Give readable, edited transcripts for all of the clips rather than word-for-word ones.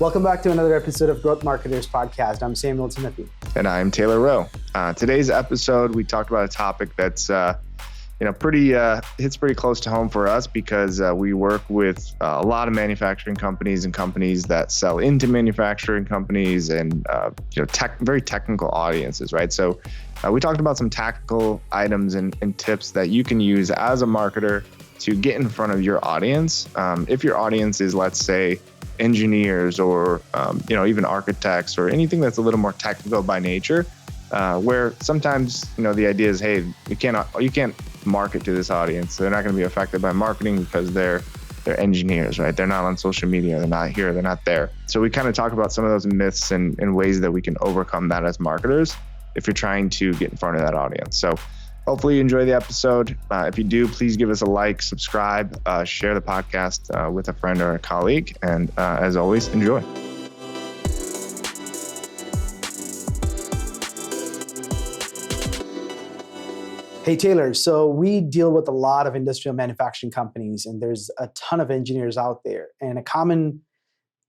Welcome back to another episode of Growth Marketers Podcast. I'm Samuel Timothy. And I'm Taylor Rowe. Today's episode, we talked about a topic that's hits pretty close to home for us because we work with a lot of manufacturing companies and companies that sell into manufacturing companies and very technical audiences, right? So we talked about some tactical items and tips that you can use as a marketer to get in front of your audience. If your audience is, let's say, engineers or even architects or anything that's a little more technical by nature, where sometimes the idea is, hey, you can't market to this audience. They're not going to be affected by marketing because they're engineers, right? They're not on social media. They're not here. They're not there. So we kind of talk about some of those myths and ways that we can overcome that as marketers if you're trying to get in front of that audience. So hopefully you enjoy the episode. If you do, please give us a like, subscribe, share the podcast with a friend or a colleague. And as always, enjoy. Hey, Taylor. So we deal with a lot of industrial manufacturing companies, and there's a ton of engineers out there. And a common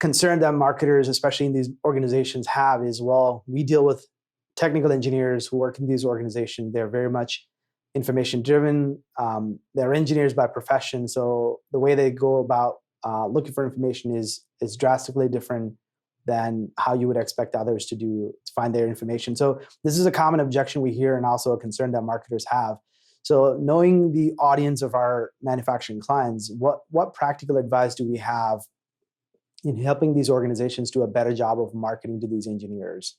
concern that marketers, especially in these organizations, have is, well, we deal with technical engineers who work in these organizations. They're very much information driven. They're engineers by profession. So the way they go about looking for information is drastically different than how you would expect others to find their information. So this is a common objection we hear and also a concern that marketers have. So knowing the audience of our manufacturing clients, what practical advice do we have in helping these organizations do a better job of marketing to these engineers?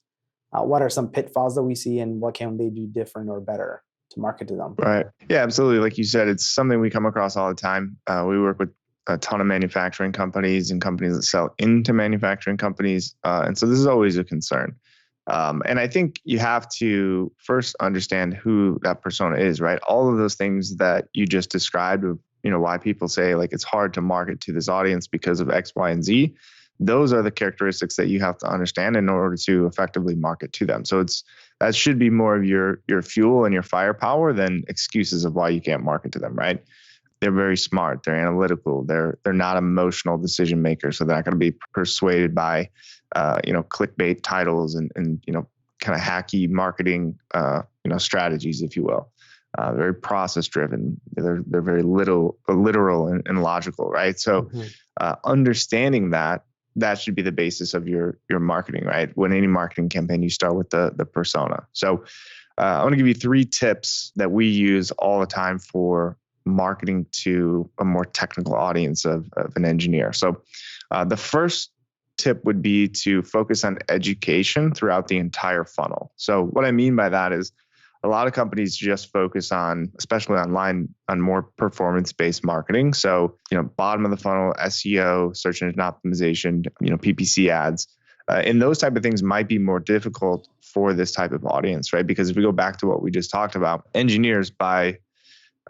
What are some pitfalls that we see and what can they do different or better to market to them? Right. Yeah, absolutely. Like you said, it's something we come across all the time. We work with a ton of manufacturing companies and companies that sell into manufacturing companies. And so this is always a concern. And I think you have to first understand who that persona is, right? All of those things that you just described of, why people say like it's hard to market to this audience because of X, Y, and Z. Those are the characteristics that you have to understand in order to effectively market to them. So that should be more of your fuel and your firepower than excuses of why you can't market to them, right? They're very smart. They're analytical. They're not emotional decision makers. So they're not going to be persuaded by, clickbait titles and kind of hacky marketing, strategies, if you will. They're very process driven. They're very literal and logical, right? So understanding that should be the basis of your marketing, right? When any marketing campaign, you start with the persona. So I want to give you 3 tips that we use all the time for marketing to a more technical audience of an engineer. So the first tip would be to focus on education throughout the entire funnel. So what I mean by that is a lot of companies just focus on, especially online, on more performance-based marketing. So, bottom of the funnel, SEO, search engine optimization, PPC ads. And those type of things might be more difficult for this type of audience, right? Because if we go back to what we just talked about, engineers by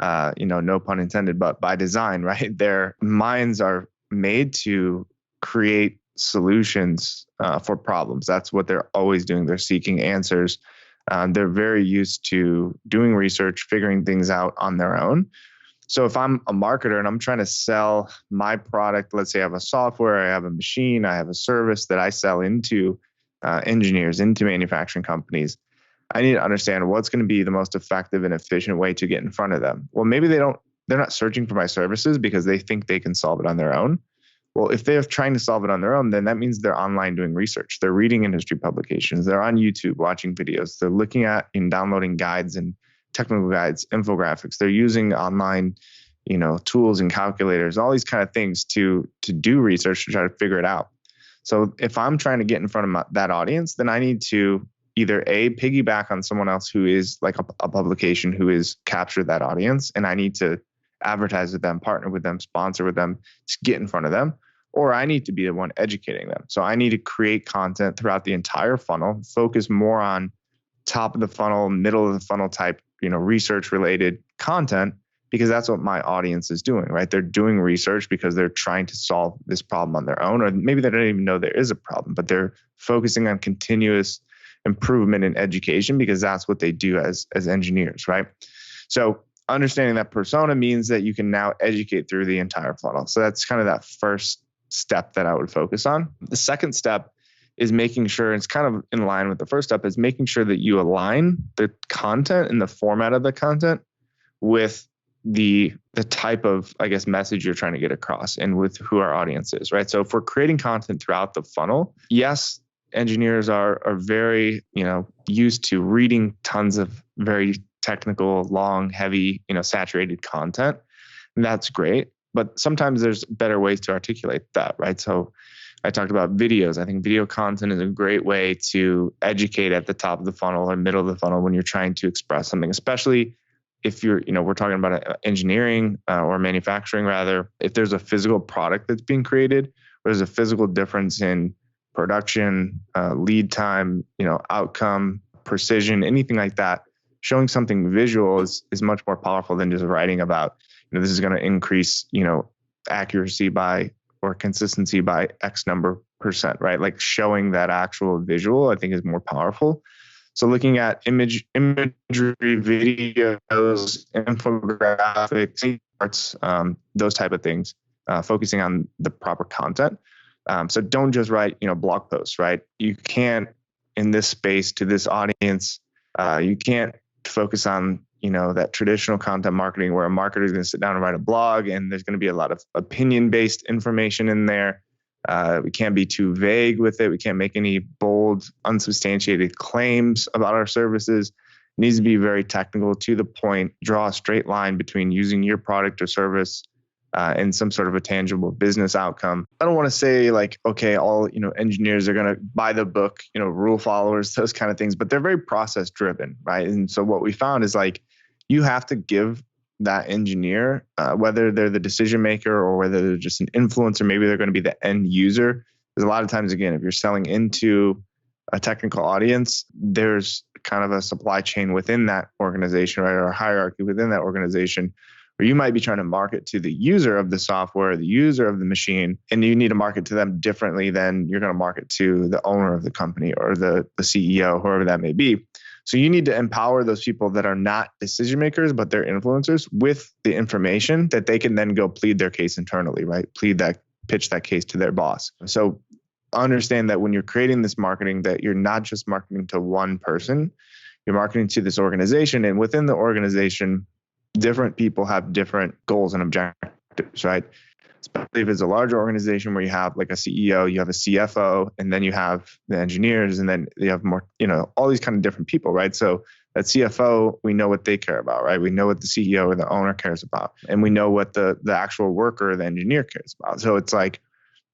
no pun intended, but by design, right? Their minds are made to create solutions for problems. That's what they're always doing. They're seeking answers. They're very used to doing research, figuring things out on their own. So if I'm a marketer and I'm trying to sell my product, let's say I have a software, I have a machine, I have a service that I sell into engineers, into manufacturing companies, I need to understand what's going to be the most effective and efficient way to get in front of them. Well, maybe they're not searching for my services because they think they can solve it on their own. Well, if they're trying to solve it on their own, then that means they're online doing research. They're reading industry publications. They're on YouTube watching videos. They're looking at and downloading guides and technical guides, infographics. They're using online, tools and calculators, all these kind of things to do research to try to figure it out. So if I'm trying to get in front of that audience, then I need to either piggyback on someone else who is like a publication who is captured that audience, and I need to advertise with them, partner with them, sponsor with them to get in front of them, or I need to be the one educating them. So I need to create content throughout the entire funnel, focus more on top of the funnel, middle of the funnel type, research related content, because that's what my audience is doing, right? They're doing research because they're trying to solve this problem on their own, or maybe they don't even know there is a problem, but they're focusing on continuous improvement in education because that's what they do as engineers, right? So understanding that persona means that you can now educate through the entire funnel. So that's kind of that first step that I would focus on. The second step is making sure, it's kind of in line with the first step, is making sure that you align the content and the format of the content with the type of, I guess, message you're trying to get across and with who our audience is, right? So if we're creating content throughout the funnel, yes, engineers are very, used to reading tons of very technical, long, heavy, saturated content. And that's great. But sometimes there's better ways to articulate that, right? So I talked about videos. I think video content is a great way to educate at the top of the funnel or middle of the funnel when you're trying to express something, especially if you're, we're talking about engineering or manufacturing rather. If there's a physical product that's being created, or there's a physical difference in production, lead time, outcome, precision, anything like that, showing something visual is much more powerful than just writing about, this is going to increase, accuracy by or consistency by X number percent, right? Like showing that actual visual, I think is more powerful. So looking at imagery, videos, infographics, arts, those type of things, focusing on the proper content. So don't just write, blog posts, right? You can't, in this space to this audience, you can't focus on, that traditional content marketing where a marketer is going to sit down and write a blog and there's going to be a lot of opinion-based information in there. We can't be too vague with it. We can't make any bold, unsubstantiated claims about our services. It needs to be very technical, to the point, draw a straight line between using your product or service and some sort of a tangible business outcome. I don't want to say like, okay, all, engineers are going to buy the book, rule followers, those kind of things, but they're very process driven, right? And so what we found is like, you have to give that engineer, whether they're the decision maker or whether they're just an influencer, maybe they're going to be the end user. Because a lot of times, again, if you're selling into a technical audience, there's kind of a supply chain within that organization, right? Or a hierarchy within that organization, where you might be trying to market to the user of the software, the user of the machine, and you need to market to them differently than you're going to market to the owner of the company or the CEO, whoever that may be. So you need to empower those people that are not decision makers, but they're influencers with the information that they can then go plead their case internally, right? Pitch that case to their boss. So understand that when you're creating this marketing, that you're not just marketing to one person, you're marketing to this organization. And within the organization, different people have different goals and objectives, right? Especially if it's a larger organization where you have like a CEO, you have a CFO, and then you have the engineers, and then you have more, all these kind of different people, right? So that CFO, we know what they care about, right? We know what the CEO or the owner cares about, and we know what the actual worker or the engineer cares about. So it's like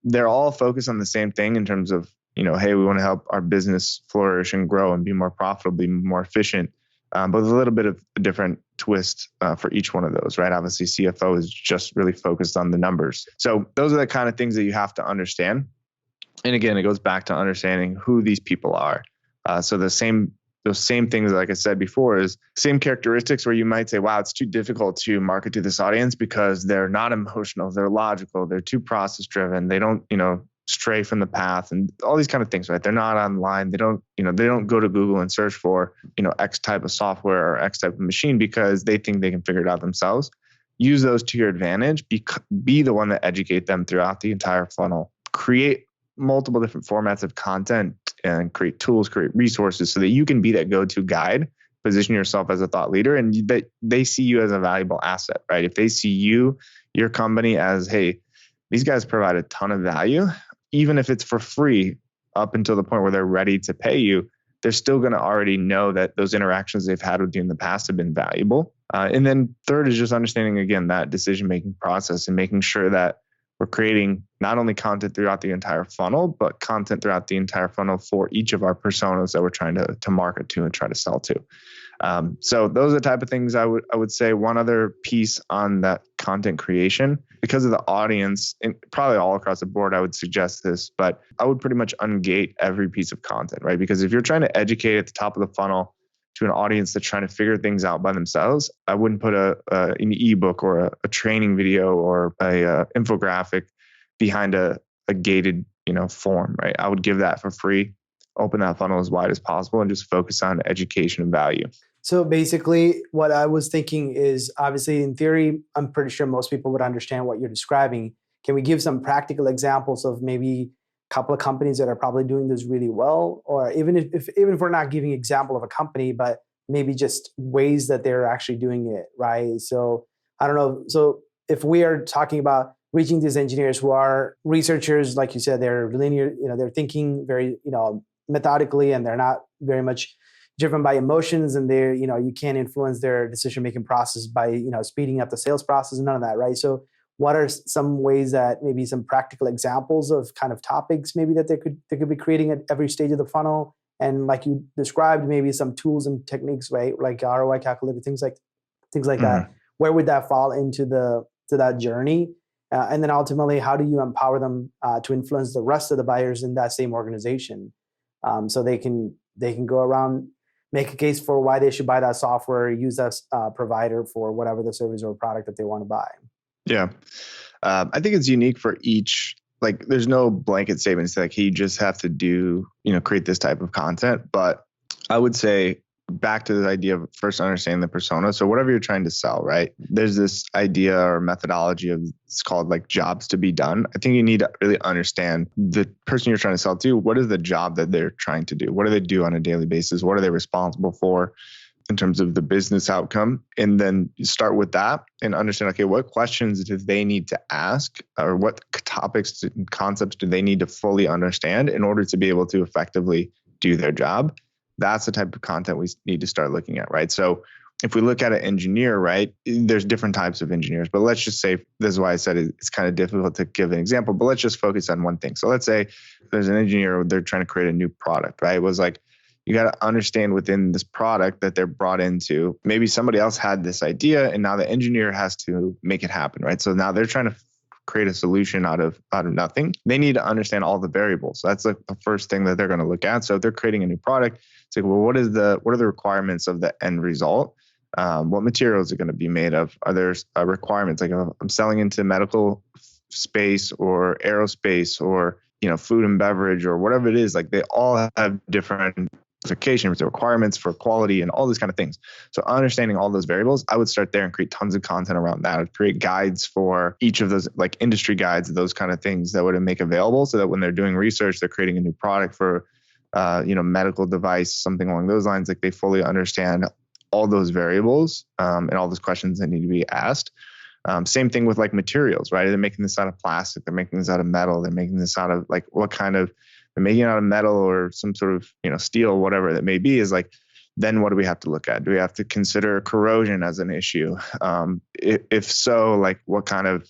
they're all focused on the same thing in terms of, hey, we want to help our business flourish and grow and be more profitable, be more efficient. But with a little bit of a different twist for each one of those, right? Obviously, CFO is just really focused on the numbers. So those are the kind of things that you have to understand. And again, it goes back to understanding who these people are. So those same things, like I said before, is same characteristics where you might say, wow, it's too difficult to market to this audience because they're not emotional, they're logical, they're too process driven, they don't, stray from the path and all these kind of things, right? They're not online. They don't go to Google and search for, X type of software or X type of machine because they think they can figure it out themselves. Use those to your advantage. Be the one that educate them throughout the entire funnel. Create multiple different formats of content and create tools, create resources so that you can be that go-to guide, position yourself as a thought leader, and that they see you as a valuable asset, right? If they see your company as, hey, these guys provide a ton of value, even if it's for free up until the point where they're ready to pay you, they're still going to already know that those interactions they've had with you in the past have been valuable. And then third is just understanding, again, that decision-making process and making sure that we're creating not only content throughout the entire funnel, but content throughout the entire funnel for each of our personas that we're trying to market to and try to sell to. So those are the type of things I would say. One other piece on that content creation, because of the audience, and probably all across the board, I would suggest this, but I would pretty much ungate every piece of content, right? Because if you're trying to educate at the top of the funnel to an audience that's trying to figure things out by themselves, I wouldn't put an ebook or a training video or a infographic behind a gated, form, right? I would give that for free, open that funnel as wide as possible, and just focus on education and value. So basically, what I was thinking is, obviously, in theory, I'm pretty sure most people would understand what you're describing. can we give some practical examples of maybe a couple of companies that are probably doing this really well? Or even if we're not giving example of a company, but maybe just ways that they're actually doing it, right? So I don't know. So if we are talking about reaching these engineers who are researchers, like you said, they're linear, they're thinking very, methodically, and they're not very much driven by emotions, and they're, you can't influence their decision-making process by, speeding up the sales process and none of that, right? So what are some ways that maybe some practical examples of kind of topics maybe that they could be creating at every stage of the funnel? And like you described, maybe some tools and techniques, right? Like ROI calculator, things like that. Where would that fall into that journey? And then ultimately, how do you empower them to influence the rest of the buyers in that same organization, so they can go around, make a case for why they should buy that software, use that provider for whatever the service or product that they want to buy? Yeah. I think it's unique for each. Like, there's no blanket statements like, hey, you just have to do, create this type of content. But I would say back to the idea of first understanding the persona. So whatever you're trying to sell, right? There's this idea or methodology of, it's called like jobs to be done. I think you need to really understand the person you're trying to sell to. What is the job that they're trying to do? What do they do on a daily basis? What are they responsible for in terms of the business outcome? And then you start with that and understand, okay, what questions do they need to ask, or what topics and concepts do they need to fully understand in order to be able to effectively do their job? That's the type of content we need to start looking at, right? So if we look at an engineer, right, there's different types of engineers, but let's just say, this is why I said it's kind of difficult to give an example, but let's just focus on one thing. So let's say there's an engineer, they're trying to create a new product, right? It was like, you got to understand within this product that they're brought into, maybe somebody else had this idea and now the engineer has to make it happen, right? So now they're trying to create a solution out of nothing. They need to understand all the variables. That's like the first thing that they're going to look at. So if they're creating a new product, it's like, well, what are the requirements of the end result? What materials are going to be made of? Are there requirements? Like, if I'm selling into medical space or aerospace or, food and beverage or whatever it is, like they all have different specifications, the requirements for quality and all these kind of things. So understanding all those variables, I would start there and create tons of content around that. I'd create guides for each of those, like industry guides, those kind of things that would make available so that when they're doing research, they're creating a new product for, medical device, something along those lines, like they fully understand all those variables and all those questions that need to be asked. Same thing with like materials, right? They're making this out of plastic. They're making this out of metal. They're making this out of like they're making it out of metal or some sort of, steel, whatever that may be, is like, then what do we have to look at? Do we have to consider corrosion as an issue? If so, like what kind of,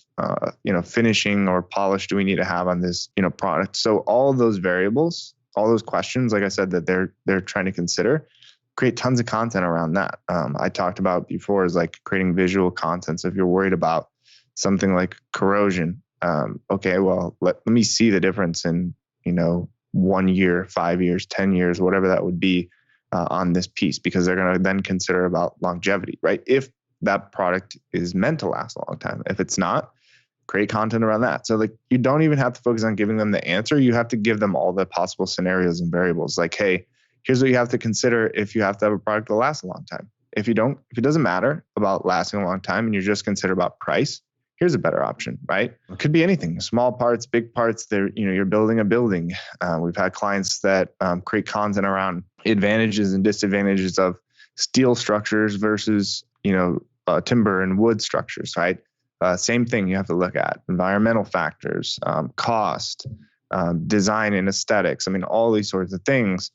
finishing or polish do we need to have on this, product? So all those variables, all those questions, like I said, that they're trying to consider, create tons of content around that. I talked about before is like creating visual content. So if you're worried about something like corrosion, okay, well, let me see the difference in, 1 year, 5 years, 10 years, whatever that would be on this piece, because they're going to then consider about longevity, right? If that product is meant to last a long time. If it's not, create content around that. So like, you don't even have to focus on giving them the answer. You have to give them all the possible scenarios and variables. Like, hey, here's what you have to consider if you have to have a product that lasts a long time. If it doesn't matter about lasting a long time and you're just concerned about price, here's a better option, right? It could be anything, small parts, big parts. You're building a building. We've had clients that create content around advantages and disadvantages of steel structures versus, timber and wood structures, right? Same thing you have to look at: environmental factors, cost, design and aesthetics. I mean, all these sorts of things,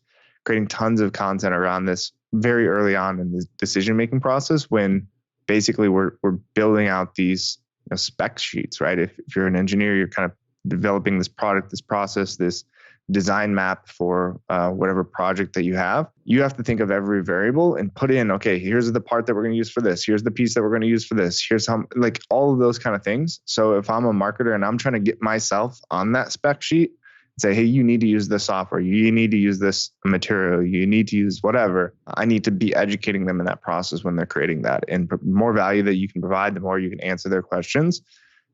creating tons of content around this very early on in the decision-making process, when basically we're building out these spec sheets, right? If you're an engineer, you're kind of developing this product, this process, this design map for whatever project that you have to think of every variable and put in, okay, here's the part that we're going to use for this. Here's the piece that we're going to use for this. Here's how, like all of those kind of things. So if I'm a marketer and I'm trying to get myself on that spec sheet, say, hey, you need to use this software. You need to use this material. You need to use whatever. I need to be educating them in that process when they're creating that. And the more value that you can provide, the more you can answer their questions,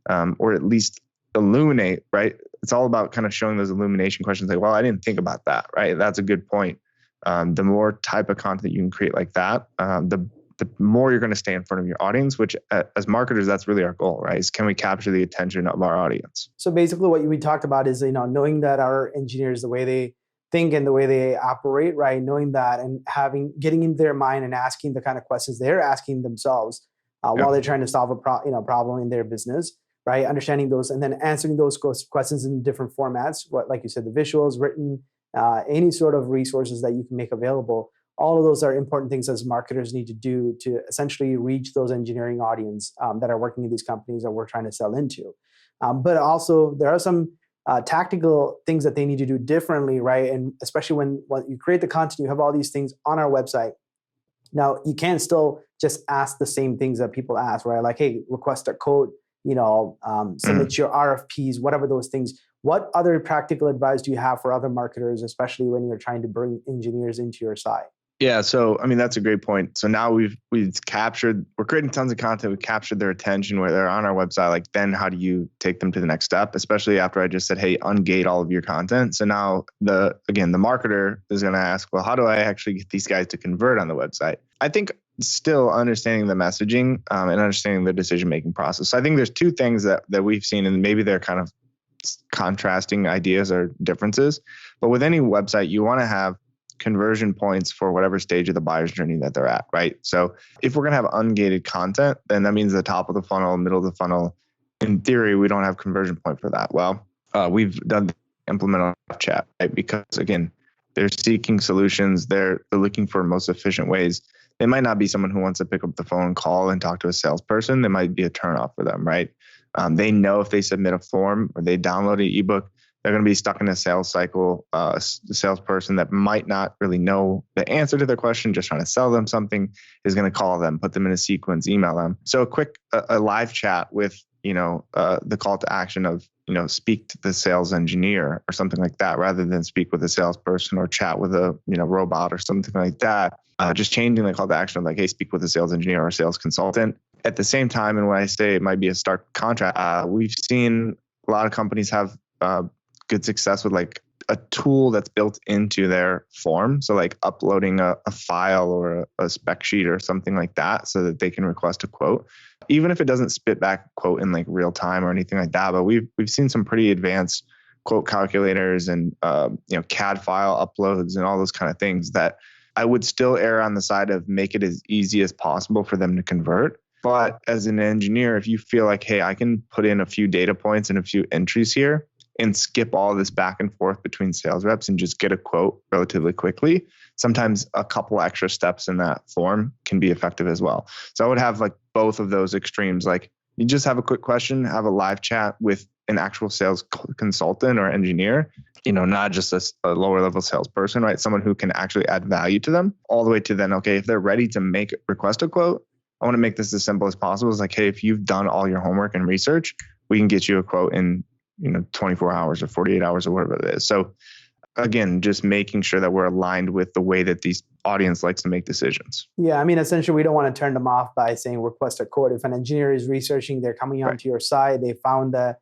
or at least illuminate, right? It's all about kind of showing those illumination questions. Like, well, I didn't think about that, right? That's a good point. The more type of content you can create like that, the the more you're going to stay in front of your audience, which as marketers, that's really our goal, right? Is can we capture the attention of our audience? So basically what we talked about is, knowing that our engineers, the way they think and the way they operate, right? Knowing that and getting into their mind and asking the kind of questions they're asking themselves while they're trying to solve a problem in their business, right? Understanding those and then answering those questions in different formats, like you said, the visuals, written, any sort of resources that you can make available. All of those are important things as marketers need to do to essentially reach those engineering audience that are working in these companies that we're trying to sell into. But also there are some tactical things that they need to do differently, right? And especially when you create the content, you have all these things on our website. Now you can still just ask the same things that people ask, right? Like, hey, request a quote, submit your RFPs, whatever those things. What other practical advice do you have for other marketers, especially when you're trying to bring engineers into your site? Yeah. So, I mean, that's a great point. So now we're creating tons of content. We've captured their attention where they're on our website. Like, then how do you take them to the next step? Especially after I just said, hey, ungate all of your content. So now the marketer is going to ask, well, how do I actually get these guys to convert on the website? I think still understanding the messaging and understanding the decision-making process. So I think there's two things that we've seen, and maybe they're kind of contrasting ideas or differences. But with any website, you want to have conversion points for whatever stage of the buyer's journey that they're at, right? So if we're going to have ungated content, then that means the top of the funnel, middle of the funnel. In theory, we don't have conversion point for that. Well, we've done implement on chat, right? Because again, they're seeking solutions. They're looking for most efficient ways. They might not be someone who wants to pick up the phone, call, and talk to a salesperson. They might be a turnoff for them, right? They know if they submit a form or they download an ebook, they're going to be stuck in a sales cycle. The salesperson that might not really know the answer to their question, just trying to sell them something, is going to call them, put them in a sequence, email them. So a live chat with, the call to action of, speak to the sales engineer or something like that, rather than speak with a salesperson or chat with a, robot or something like that. Just changing the call to action of like, hey, speak with a sales engineer or a sales consultant. At the same time, and when I say it might be a start contract, we've seen a lot of companies have good success with like a tool that's built into their form. So like uploading a file or a spec sheet or something like that so that they can request a quote, even if it doesn't spit back a quote in like real time or anything like that. But we've seen some pretty advanced quote calculators and CAD file uploads and all those kind of things that I would still err on the side of make it as easy as possible for them to convert. But as an engineer, if you feel like, hey, I can put in a few data points and a few entries here and skip all this back and forth between sales reps and just get a quote relatively quickly, sometimes a couple extra steps in that form can be effective as well. So I would have like both of those extremes. Like you just have a quick question, have a live chat with an actual sales consultant or engineer, not just a lower level salesperson, right? Someone who can actually add value to them, all the way to then, okay, if they're ready to request a quote, I want to make this as simple as possible. It's like, hey, if you've done all your homework and research, we can get you a quote in 24 hours or 48 hours or whatever it is. So again, just making sure that we're aligned with the way that these audience likes to make decisions. Yeah, I mean, essentially, we don't want to turn them off by saying request a quote. If an engineer is researching, they're coming onto your site, they found the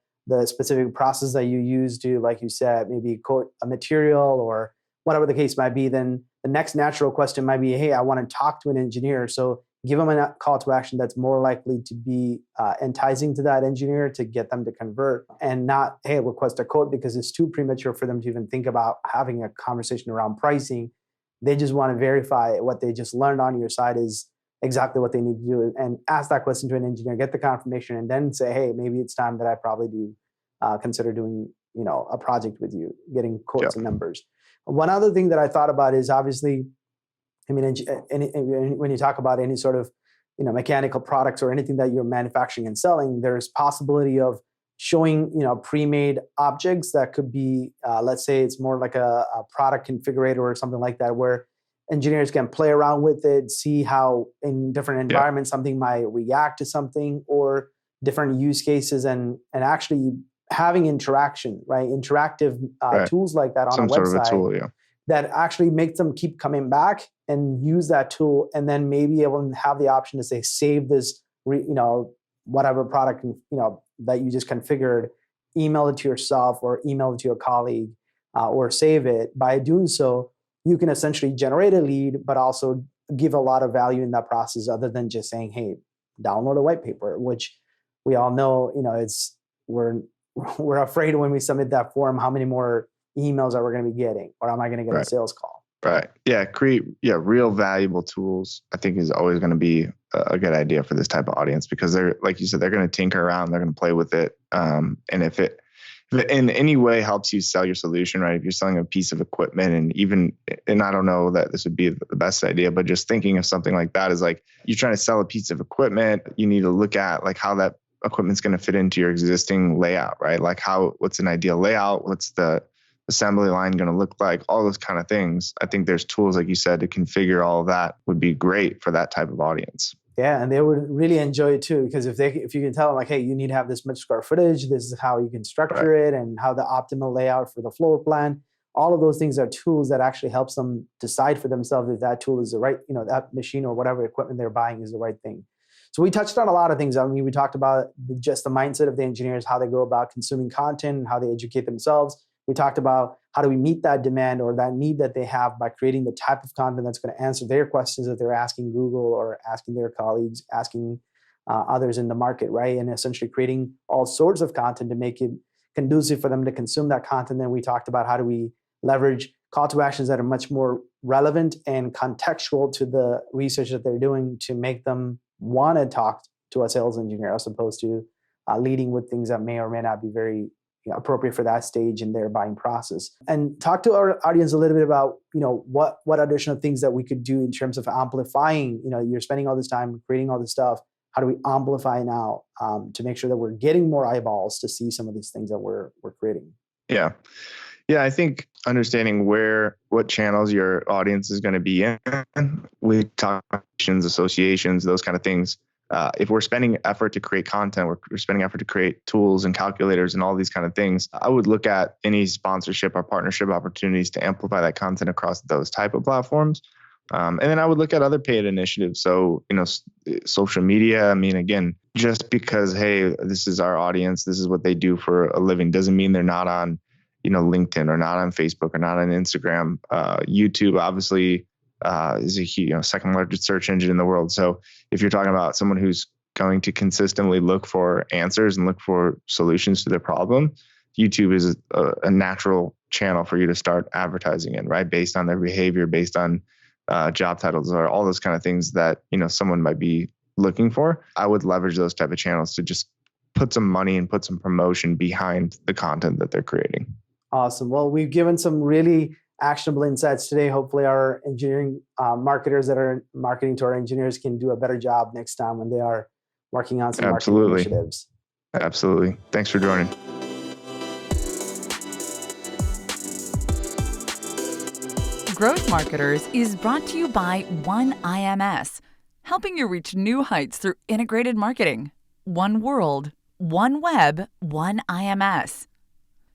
specific process that you use to, like you said, maybe quote a material or whatever the case might be, then the next natural question might be, hey, I want to talk to an engineer. So give them a call to action that's more likely to be enticing to that engineer to get them to convert, and not, hey, request a quote, because it's too premature for them to even think about having a conversation around pricing. They just want to verify what they just learned on your site is exactly what they need to do, and ask that question to an engineer, get the confirmation, and then say, hey, maybe it's time that I probably do consider doing a project with you, getting quotes and numbers. One other thing that I thought about is obviously, I mean, when you talk about any sort of mechanical products or anything that you're manufacturing and selling, there's possibility of showing pre-made objects that could be, let's say it's more like a product configurator or something like that, where engineers can play around with it, see how in different environments something might react to something, or different use cases, and actually having interaction, right? Interactive tools like that on a website. Some sort of a tool, that actually makes them keep coming back and use that tool, and then maybe able to have the option to say, save this, whatever product, that you just configured, email it to yourself or email it to your colleague, or save it. By doing so, you can essentially generate a lead, but also give a lot of value in that process other than just saying, hey, download a white paper, which we all know, we're afraid when we submit that form, how many more emails are we going to be getting, or am I going to get a sales call? Right. Yeah. Create real valuable tools, I think, is always going to be a good idea for this type of audience, because they're, like you said, they're going to tinker around, they're going to play with it. And if it in any way helps you sell your solution, right? If you're selling a piece of equipment, and I don't know that this would be the best idea, but just thinking of something like that is like, you're trying to sell a piece of equipment, you need to look at like how that equipment's going to fit into your existing layout, right? Like what's an ideal layout? What's the assembly line going to look like? All those kind of things. I think there's tools, like you said, to configure all of that would be great for that type of audience. Yeah, and they would really enjoy it too, because if you can tell them like, hey, you need to have this much square footage, this is how you can structure it, and how the optimal layout for the floor plan. All of those things are tools that actually helps them decide for themselves if that tool is the right, that machine or whatever equipment they're buying is the right thing. So we touched on a lot of things. I mean, we talked about just the mindset of the engineers, how they go about consuming content, how they educate themselves. We talked about how do we meet that demand or that need that they have by creating the type of content that's going to answer their questions that they're asking Google or asking their colleagues, asking others in the market, right? And essentially creating all sorts of content to make it conducive for them to consume that content. Then we talked about how do we leverage call to actions that are much more relevant and contextual to the research that they're doing to make them want to talk to a sales engineer, as opposed to leading with things that may or may not be very appropriate for that stage in their buying process. And talk to our audience a little bit about what additional things that we could do in terms of amplifying. You're spending all this time creating all this stuff. How do we amplify now to make sure that we're getting more eyeballs to see some of these things that we're creating? Yeah. I think understanding what channels your audience is going to be in, we talk about associations, those kind of things. If we're spending effort to create content, we're spending effort to create tools and calculators and all these kind of things, I would look at any sponsorship or partnership opportunities to amplify that content across those type of platforms. And then I would look at other paid initiatives. So, social media, I mean, again, just because, hey, this is our audience, this is what they do for a living, doesn't mean they're not on, LinkedIn or not on Facebook or not on Instagram. YouTube, obviously, is a huge, second largest search engine in the world. So if you're talking about someone who's going to consistently look for answers and look for solutions to their problem, YouTube is a natural channel for you to start advertising in, right? Based on their behavior, based on job titles, or all those kind of things that, someone might be looking for. I would leverage those type of channels to just put some money and put some promotion behind the content that they're creating. Awesome. Well, we've given some really actionable insights today. Hopefully our engineering marketers that are marketing to our engineers can do a better job next time when they are working on some marketing initiatives. Absolutely. Thanks for joining. Growth Marketers is brought to you by OneIMS, helping you reach new heights through integrated marketing. One world, one web, OneIMS.